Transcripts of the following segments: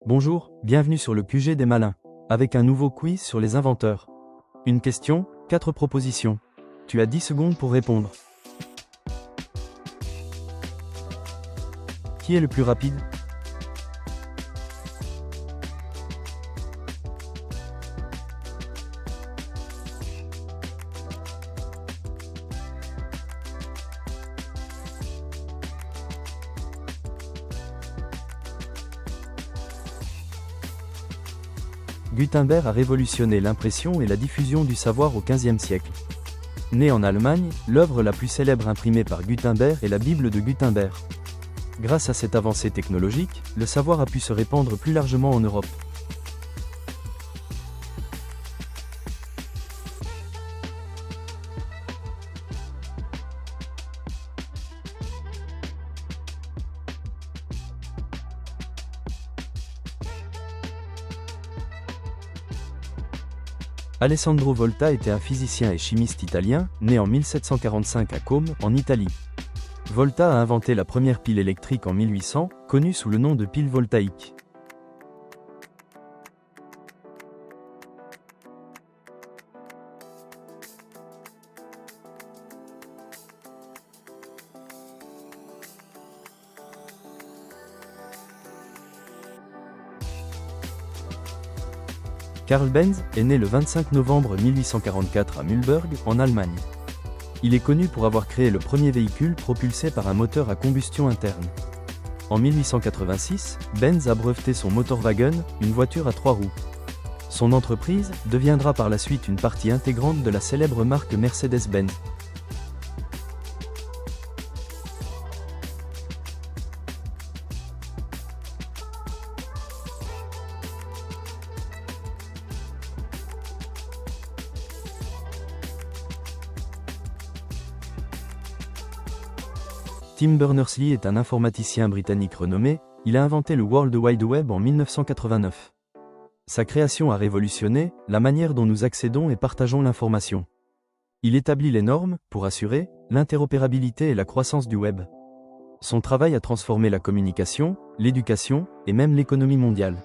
Bonjour, bienvenue sur le QG des malins, avec un nouveau quiz sur les inventeurs. Une question, 4 propositions. Tu as 10 secondes pour répondre. Qui est le plus rapide? Gutenberg a révolutionné l'impression et la diffusion du savoir au XVe siècle. Né en Allemagne, l'œuvre la plus célèbre imprimée par Gutenberg est la Bible de Gutenberg. Grâce à cette avancée technologique, le savoir a pu se répandre plus largement en Europe. Alessandro Volta était un physicien et chimiste italien, né en 1745 à Côme, en Italie. Volta a inventé la première pile électrique en 1800, connue sous le nom de pile voltaïque. Carl Benz est né le 25 novembre 1844 à Mühlberg, en Allemagne. Il est connu pour avoir créé le premier véhicule propulsé par un moteur à combustion interne. En 1886, Benz a breveté son Motorwagen, une voiture à 3 roues. Son entreprise deviendra par la suite une partie intégrante de la célèbre marque Mercedes-Benz. Tim Berners-Lee est un informaticien britannique renommé, il a inventé le World Wide Web en 1989. Sa création a révolutionné la manière dont nous accédons et partageons l'information. Il établit les normes pour assurer l'interopérabilité et la croissance du web. Son travail a transformé la communication, l'éducation et même l'économie mondiale.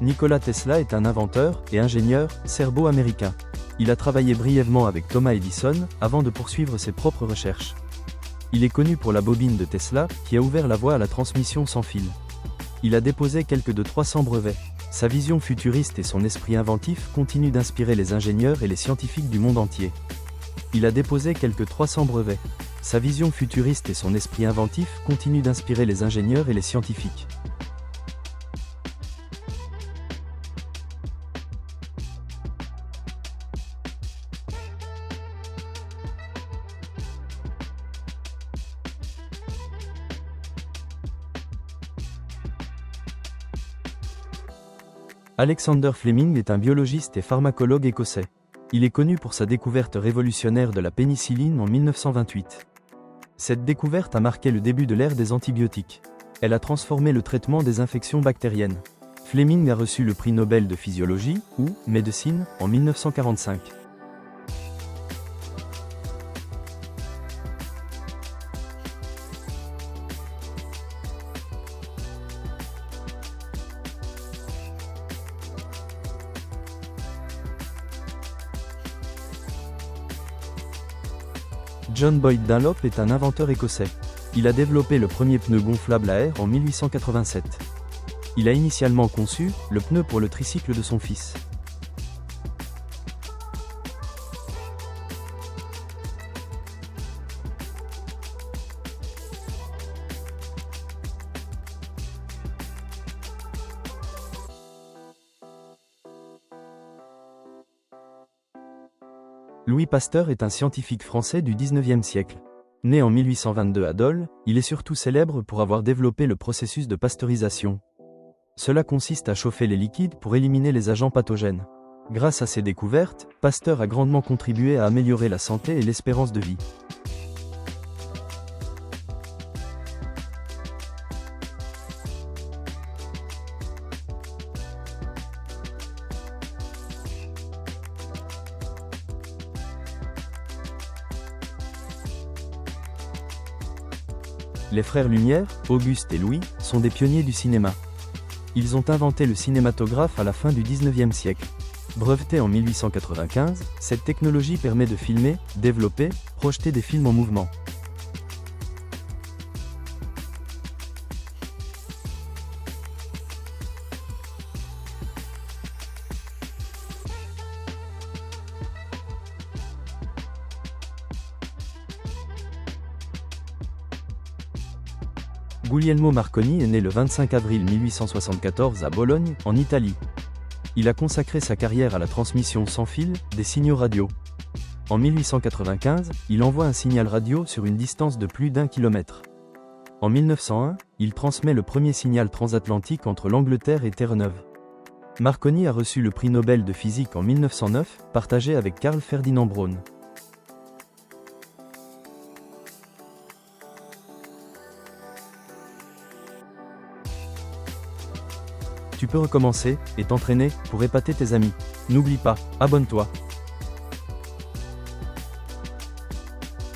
Nikola Tesla est un inventeur et ingénieur serbo-américain. Il a travaillé brièvement avec Thomas Edison avant de poursuivre ses propres recherches. Il est connu pour la bobine de Tesla, qui a ouvert la voie à la transmission sans fil. Il a déposé quelques de 300 brevets. Sa vision futuriste et son esprit inventif continuent d'inspirer les ingénieurs et les scientifiques du monde entier. Il a déposé quelques 300 brevets. Sa vision futuriste et son esprit inventif continuent d'inspirer les ingénieurs et les scientifiques. Alexander Fleming est un biologiste et pharmacologue écossais. Il est connu pour sa découverte révolutionnaire de la pénicilline en 1928. Cette découverte a marqué le début de l'ère des antibiotiques. Elle a transformé le traitement des infections bactériennes. Fleming a reçu le prix Nobel de physiologie, ou médecine, en 1945. John Boyd Dunlop est un inventeur écossais. Il a développé le premier pneu gonflable à air en 1887. Il a initialement conçu le pneu pour le tricycle de son fils. Louis Pasteur est un scientifique français du XIXe siècle. Né en 1822 à Dole, il est surtout célèbre pour avoir développé le processus de pasteurisation. Cela consiste à chauffer les liquides pour éliminer les agents pathogènes. Grâce à ses découvertes, Pasteur a grandement contribué à améliorer la santé et l'espérance de vie. Les frères Lumière, Auguste et Louis, sont des pionniers du cinéma. Ils ont inventé le cinématographe à la fin du 19e siècle. Brevetée en 1895, cette technologie permet de filmer, développer, projeter des films en mouvement. Guglielmo Marconi est né le 25 avril 1874 à Bologne, en Italie. Il a consacré sa carrière à la transmission sans fil des signaux radio. En 1895, il envoie un signal radio sur une distance de plus d'1 kilomètre. En 1901, il transmet le premier signal transatlantique entre l'Angleterre et Terre-Neuve. Marconi a reçu le prix Nobel de physique en 1909, partagé avec Carl Ferdinand Braun. Tu peux recommencer et t'entraîner pour épater tes amis. N'oublie pas, abonne-toi.